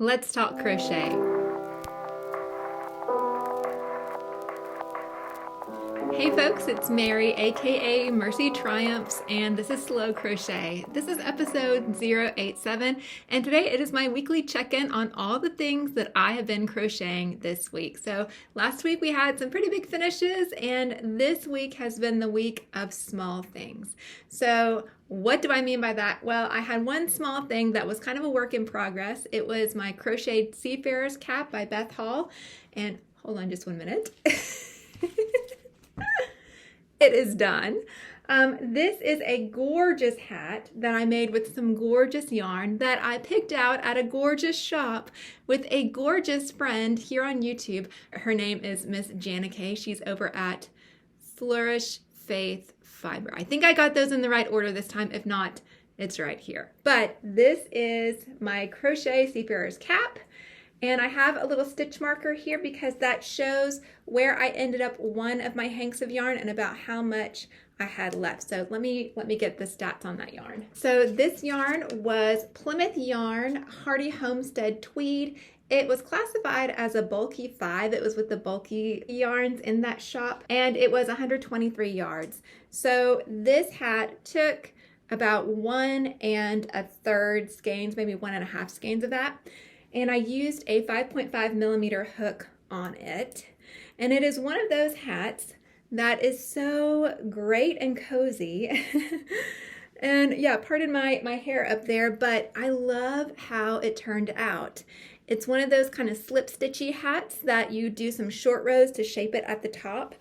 Let's talk crochet. Hey folks, it's Mary, aka MercyTriumphs, and this is Slow Crochet. This is episode 087, and today it is my weekly check-in on all the things that I have been crocheting this week. So last week we had some pretty big finishes, and this week has been the week of small things. So what do I mean by that? Well, I had one small thing that was kind of a work in progress. It was my crocheted seafarer's cap by Beth Hall, and hold on just 1 minute. It is done. This is a gorgeous hat that I made with some gorgeous yarn that I picked out at a gorgeous shop with a gorgeous friend here on YouTube. Her name is Miss Janna Kay. She's over at Flourish Faith Fiber. I think I got those in the right order this time. If not, it's right here. But this is my crochet seafarer's cap. And I have a little stitch marker here because that shows where I ended up one of my hanks of yarn and about how much I had left. So let me get the stats on that yarn. So this yarn was Plymouth Yarn Hardy Homestead Tweed. It was classified as a bulky 5. It was with the bulky yarns in that shop, and it was 123 yards. So this hat took about 1 1/3 skeins, maybe 1 1/2 skeins of that. And I used a 5.5 millimeter hook on it. And it is one of those hats that is so great and cozy. And yeah, pardon my hair up there, but I love how it turned out. It's one of those kind of slip stitchy hats that you do some short rows to shape it at the top.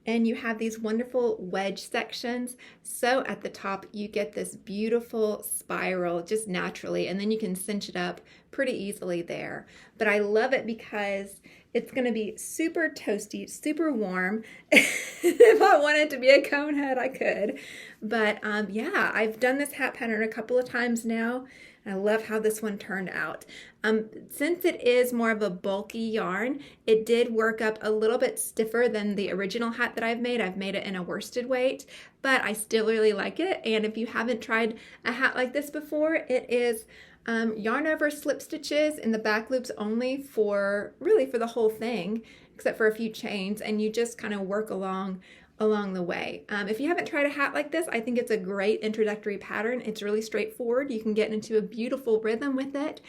And you have these wonderful wedge sections. So at the top, you get this beautiful spiral just naturally, and then you can cinch it up pretty easily there. But I love it because it's gonna be super toasty, super warm. If I wanted to be a cone head, I could. But yeah, I've done this hat pattern a couple of times now. I love how this one turned out. Since it is more of a bulky yarn, it did work up a little bit stiffer than the original hat that I've made. I've made it in a worsted weight, but I still really like it. And if you haven't tried a hat like this before, it is yarn over slip stitches in the back loops only for the whole thing, except for a few chains, and you just kind of work along the way. If you haven't tried a hat like this, I think it's a great introductory pattern. It's really straightforward. You can get into a beautiful rhythm with it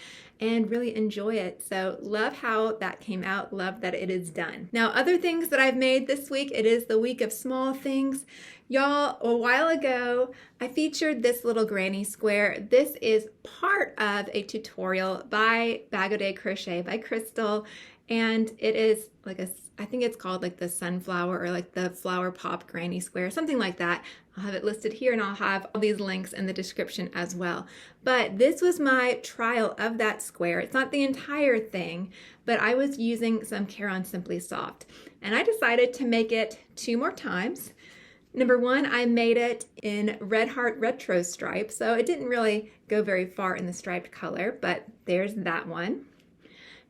and really enjoy it. So love how that came out. Love that it is done. Now, other things that I've made this week, it is the week of small things. Y'all, a while ago, I featured this little granny square. This is part of a tutorial by Bag O' Day Crochet by Crystal. And it is like I think it's called like the sunflower or like the flower pop granny square, something like that. I'll have it listed here, and I'll have all these links in the description as well. But this was my trial of that square. It's not the entire thing, but I was using some Caron Simply Soft, and I decided to make it 2 more times. Number 1, I made it in Red Heart Retro Stripe, so it didn't really go very far in the striped color, but there's that one.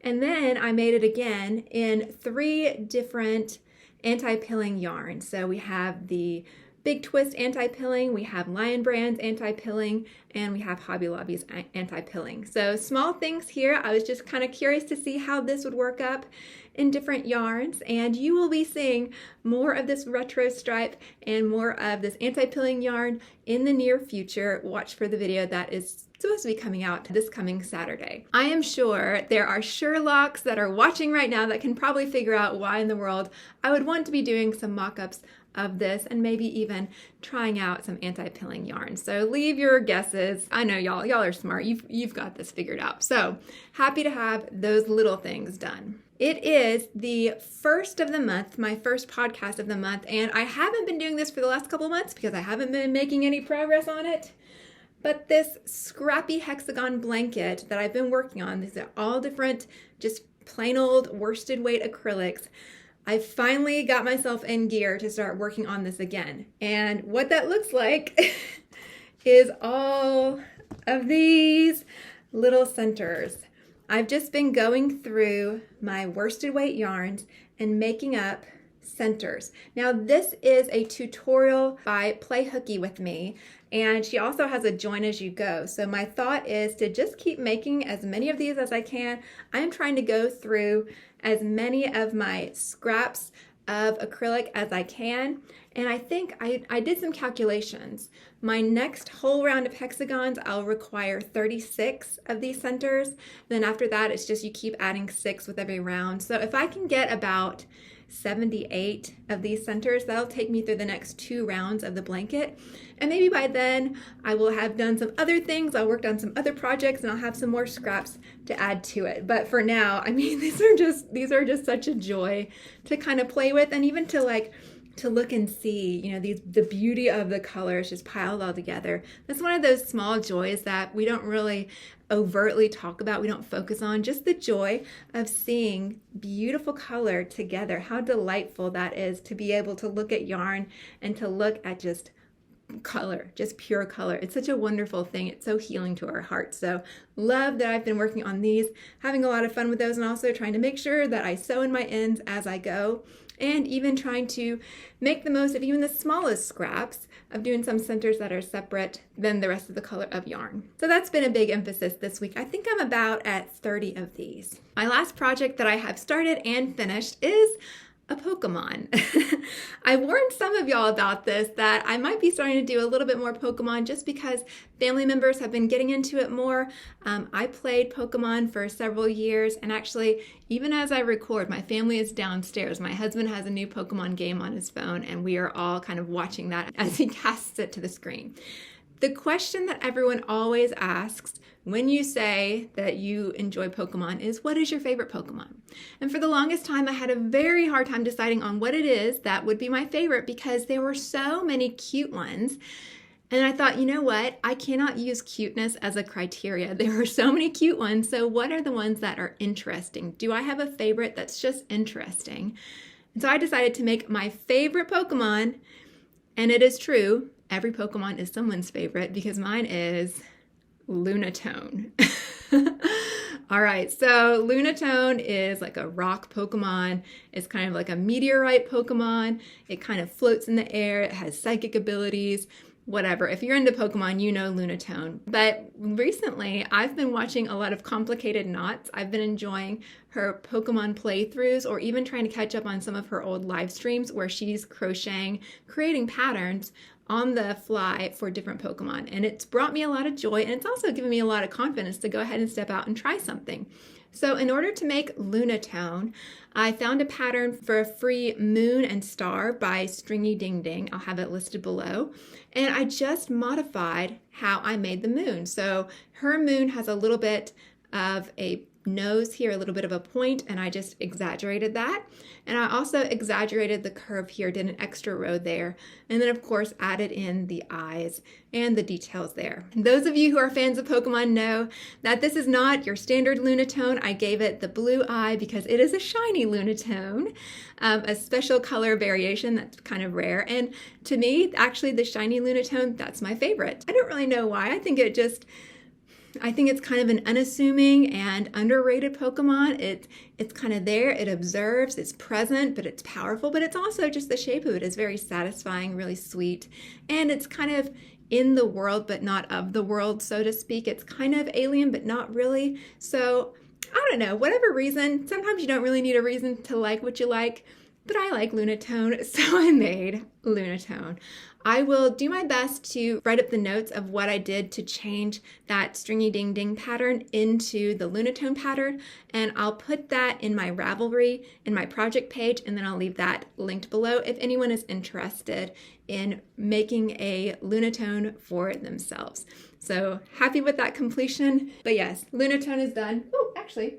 And then I made it again in 3 different anti-pilling yarns. So we have the Big Twist anti-pilling, we have Lion Brand's anti-pilling, and we have Hobby Lobby's anti-pilling. So small things here. I was just kind of curious to see how this would work up in different yarns, and you will be seeing more of this retro stripe and more of this anti-pilling yarn in the near future. Watch for the video that is supposed to be coming out this coming Saturday. I am sure there are Sherlocks that are watching right now that can probably figure out why in the world I would want to be doing some mock-ups of this and maybe even trying out some anti-pilling yarn. So leave your guesses. I know y'all are smart. You've got this figured out. So happy to have those little things done. It is the first of the month, my first podcast of the month, and I haven't been doing this for the last couple of months because I haven't been making any progress on it. But this Scrappy Hexagon blanket that I've been working on, these are all different, just plain old worsted weight acrylics. I finally got myself in gear to start working on this again. And what that looks like is all of these little centers. I've just been going through my worsted weight yarns and making up centers. Now this is a tutorial by Play Hooky with Me, And she also has a join as you go. So my thought is to just keep making as many of these as I can. I'm trying to go through as many of my scraps of acrylic as I can. And I think I did some calculations. My next whole round of hexagons, I'll require 36 of these centers. Then after that, it's just you keep adding 6 with every round. So if I can get about 78 of these centers, that'll take me through the next 2 rounds of the blanket. And maybe by then I will have done some other things. I'll work on some other projects and I'll have some more scraps to add to it. But for now, I mean, these are just such a joy to kind of play with, and even to look and see, you know, the beauty of the colors just piled all together. That's one of those small joys that we don't really overtly talk about, we don't focus on, just the joy of seeing beautiful color together. How delightful that is to be able to look at yarn and to look at just color, just pure color. It's such a wonderful thing. It's so healing to our hearts. So love that I've been working on these, having a lot of fun with those, and also trying to make sure that I sew in my ends as I go, and even trying to make the most of even the smallest scraps of doing some centers that are separate than the rest of the color of yarn. So that's been a big emphasis this week. I think I'm about at 30 of these. My last project that I have started and finished is a Pokemon. I warned some of y'all about this, that I might be starting to do a little bit more Pokemon just because family members have been getting into it more. I played Pokemon for several years, and actually, even as I record, my family is downstairs. My husband has a new Pokemon game on his phone, and we are all kind of watching that as he casts it to the screen. The question that everyone always asks when you say that you enjoy Pokemon is, what is your favorite Pokemon? And for the longest time, I had a very hard time deciding on what it is that would be my favorite, because there were so many cute ones. And I thought, you know what? I cannot use cuteness as a criteria. There are so many cute ones. So what are the ones that are interesting? Do I have a favorite that's just interesting? And so I decided to make my favorite Pokemon. And it is true, every Pokemon is someone's favorite, because mine is Lunatone. All right, so Lunatone is like a rock Pokemon. It's kind of like a meteorite Pokemon. It kind of floats in the air. It has psychic abilities, whatever. If you're into Pokemon, you know Lunatone. But recently, I've been watching a lot of Complicated Knots. I've been enjoying her Pokemon playthroughs, or even trying to catch up on some of her old live streams where she's crocheting, creating patterns on the fly for different Pokemon. And it's brought me a lot of joy, and it's also given me a lot of confidence to go ahead and step out and try something. So in order to make Lunatone, I found a pattern for a free moon and star by Stringy Ding Ding. I'll have it listed below. And I just modified how I made the moon. So her moon has a little bit of a nose here, a little bit of a point, and I just exaggerated that. And I also exaggerated the curve here, did an extra row there, and then of course added in the eyes and the details there. And those of you who are fans of Pokemon know that this is not your standard Lunatone. I gave it the blue eye because it is a shiny Lunatone, a special color variation that's kind of rare. And to me, actually the shiny Lunatone, that's my favorite. I don't really know why. I think it's kind of an unassuming and underrated Pokemon. It's kind of there, it observes, it's present, but it's powerful, but it's also just the shape of it is very satisfying, really sweet, and it's kind of in the world, but not of the world, so to speak. It's kind of alien, but not really. So I don't know, whatever reason, sometimes you don't really need a reason to like what you like, but I like Lunatone, so I made Lunatone. I will do my best to write up the notes of what I did to change that Stringy Ding Ding pattern into the Lunatone pattern, and I'll put that in my Ravelry in my project page, and then I'll leave that linked below if anyone is interested in making a Lunatone for themselves. So happy with that completion. But yes, Lunatone is done. Oh, actually,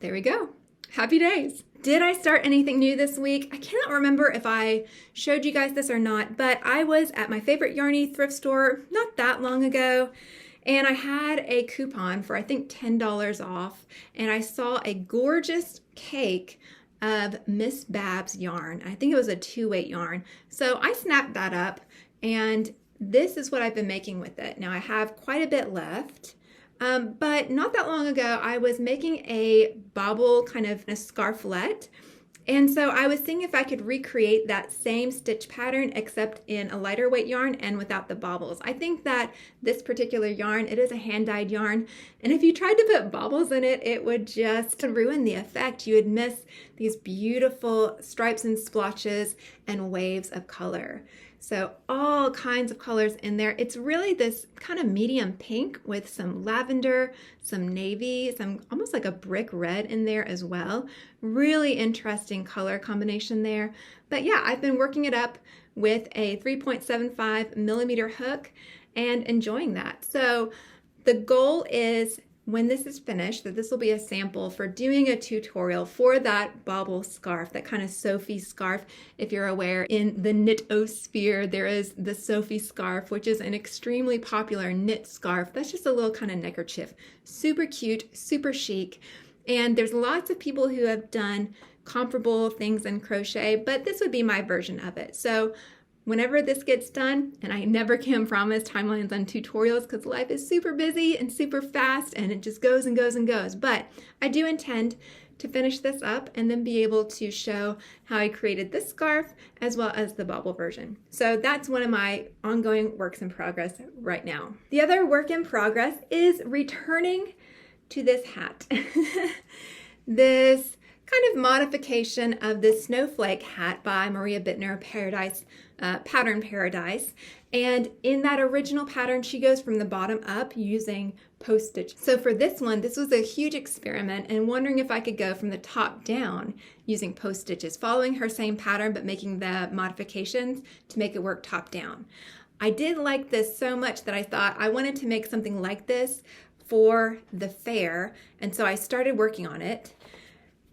there we go. Happy days. Did I start anything new this week? I cannot remember if I showed you guys this or not, but I was at my favorite Yarny thrift store not that long ago, and I had a coupon for I think $10 off, and I saw a gorgeous cake of Miss Babs yarn. I think it was a 2-weight yarn. So I snapped that up, and this is what I've been making with it. Now I have quite a bit left. But not that long ago, I was making a bobble kind of a scarflet, And so I was seeing if I could recreate that same stitch pattern except in a lighter weight yarn and without the baubles. I think that this particular yarn, it is a hand-dyed yarn, and if you tried to put baubles in it, it would just ruin the effect. You would miss these beautiful stripes and splotches and waves of color. So all kinds of colors in there. It's really this kind of medium pink with some lavender, some navy, some almost like a brick red in there as well. Really interesting color combination there. But yeah, I've been working it up with a 3.75 millimeter hook and enjoying that. So the goal is, when this is finished, that this will be a sample for doing a tutorial for that bauble scarf, that kind of Sophie scarf. If you're aware, in the knit-o-sphere, there is the Sophie scarf, which is an extremely popular knit scarf. That's just a little kind of neckerchief. Super cute, super chic. And there's lots of people who have done comparable things in crochet, but this would be my version of it. So whenever this gets done, and I never can promise timelines on tutorials because life is super busy and super fast and it just goes and goes and goes, but I do intend to finish this up and then be able to show how I created this scarf as well as the bauble version. So that's one of my ongoing works in progress right now. The other work in progress is returning to this hat. This kind of modification of the Snowflake Hat by Maria Bittner, Pattern Paradise. And in that original pattern, she goes from the bottom up using post stitch. So for this one, this was a huge experiment and wondering if I could go from the top down using post stitches, following her same pattern but making the modifications to make it work top down. I did like this so much that I thought I wanted to make something like this for the fair, and so I started working on it.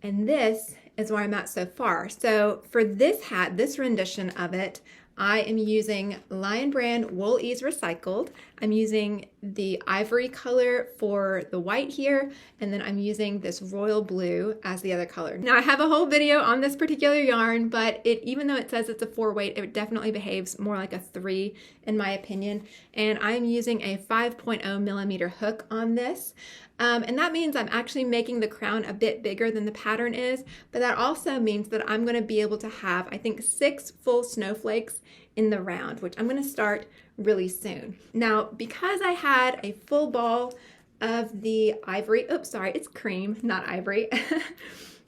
And this is where I'm at so far. So for this hat, this rendition of it, I am using Lion Brand Wool Ease Recycled. I'm using the ivory color for the white here, and then I'm using this royal blue as the other color. Now I have a whole video on this particular yarn, but even though it says it's a 4-weight, it definitely behaves more like a 3 in my opinion. And I'm using a 5.0 millimeter hook on this. And that means I'm actually making the crown a bit bigger than the pattern is, but that also means that I'm going to be able to have, I think, 6 full snowflakes in the round, which I'm going to start really soon. Now, because I had a full ball of the ivory, oops, sorry, it's cream, not ivory.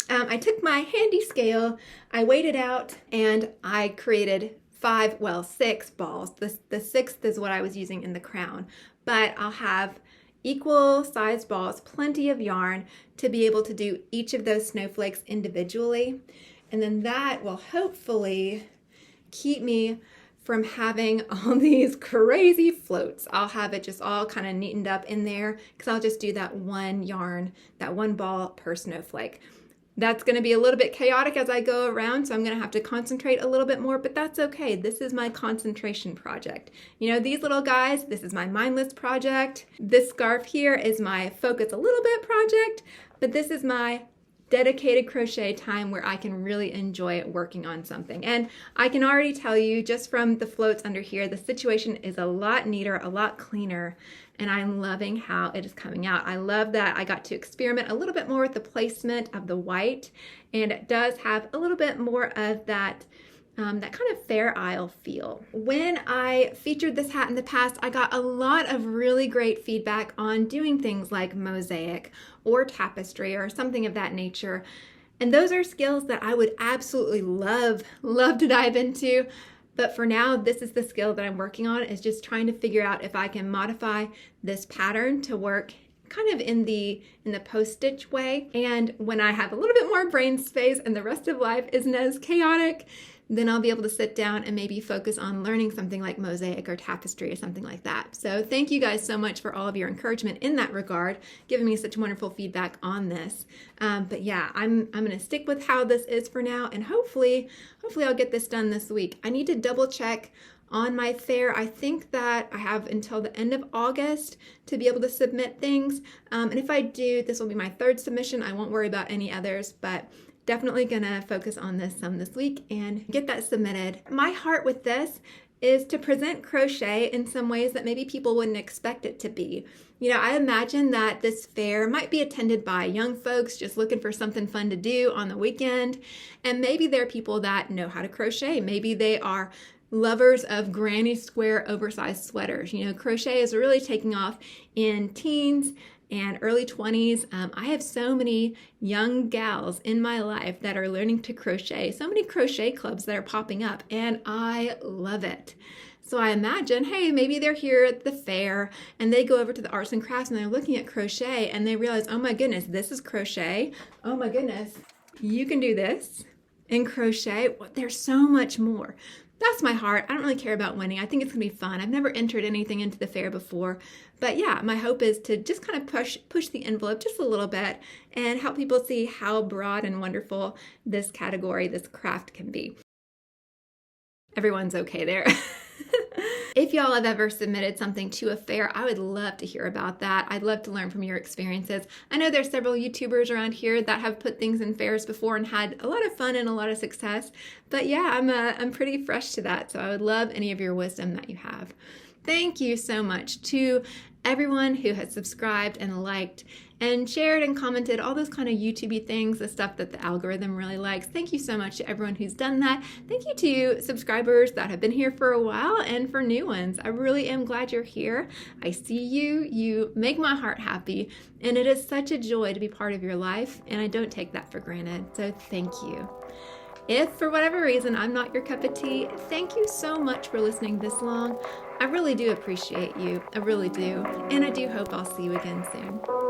I took my handy scale, I weighed it out, and I created 6 balls. The 6th is what I was using in the crown, but I'll have equal sized balls, plenty of yarn to be able to do each of those snowflakes individually. And then that will hopefully keep me from having all these crazy floats. I'll have it just all kind of neatened up in there because I'll just do that one yarn, that one ball per snowflake. That's going to be a little bit chaotic as I go around, so I'm going to have to concentrate a little bit more, but that's okay. This is my concentration project. You know, these little guys, this is my mindless project. This scarf here is my focus a little bit project, but this is my dedicated crochet time where I can really enjoy working on something. And I can already tell you just from the floats under here, the situation is a lot neater, a lot cleaner, and I'm loving how it is coming out. I love that I got to experiment a little bit more with the placement of the white, and it does have a little bit more of that that kind of Fair Isle feel. When I featured this hat in the past, I got a lot of really great feedback on doing things like mosaic or tapestry or something of that nature. And those are skills that I would absolutely love to dive into. But for now, this is the skill that I'm working on, is just trying to figure out if I can modify this pattern to work kind of in the post stitch way. And when I have a little bit more brain space and the rest of life isn't as chaotic, then I'll be able to sit down and maybe focus on learning something like mosaic or tapestry or something like that. So thank you guys so much for all of your encouragement in that regard, giving me such wonderful feedback on this. But yeah, I'm going to stick with how this is for now, and hopefully I'll get this done this week. I need to double check on my fair. I think that I have until the end of August to be able to submit things. And if I do, this will be my 3rd submission. I won't worry about any others, but definitely gonna focus on this some this week and get that submitted. My heart with this is to present crochet in some ways that maybe people wouldn't expect it to be. You know, I imagine that this fair might be attended by young folks just looking for something fun to do on the weekend. And maybe they're people that know how to crochet. Maybe they are lovers of granny square oversized sweaters. You know, crochet is really taking off in teens and early 20s. I have so many young gals in my life that are learning to crochet, so many crochet clubs that are popping up, and I love it. So I imagine, hey, maybe they're here at the fair and they go over to the arts and crafts and they're looking at crochet and they realize, oh my goodness, this is crochet. Oh my goodness, you can do this in crochet. There's so much more. That's my heart. I don't really care about winning. I think it's gonna be fun. I've never entered anything into the fair before, but yeah, my hope is to just kind of push the envelope just a little bit and help people see how broad and wonderful this category, this craft can be. Everyone's okay there. If y'all have ever submitted something to a fair, I would love to hear about that. I'd love to learn from your experiences. I know there's several YouTubers around here that have put things in fairs before and had a lot of fun and a lot of success. But yeah, I'm pretty fresh to that, so I would love any of your wisdom that you have. Thank you so much to everyone who has subscribed and liked and shared and commented, all those kind of YouTube-y things, the stuff that the algorithm really likes. Thank you so much to everyone who's done that. Thank you to subscribers that have been here for a while and for new ones. I really am glad you're here. I see you. You make my heart happy, and it is such a joy to be part of your life, and I don't take that for granted. So thank you. If for whatever reason I'm not your cup of tea, thank you so much for listening this long. I really do appreciate you. I really do. And I do hope I'll see you again soon.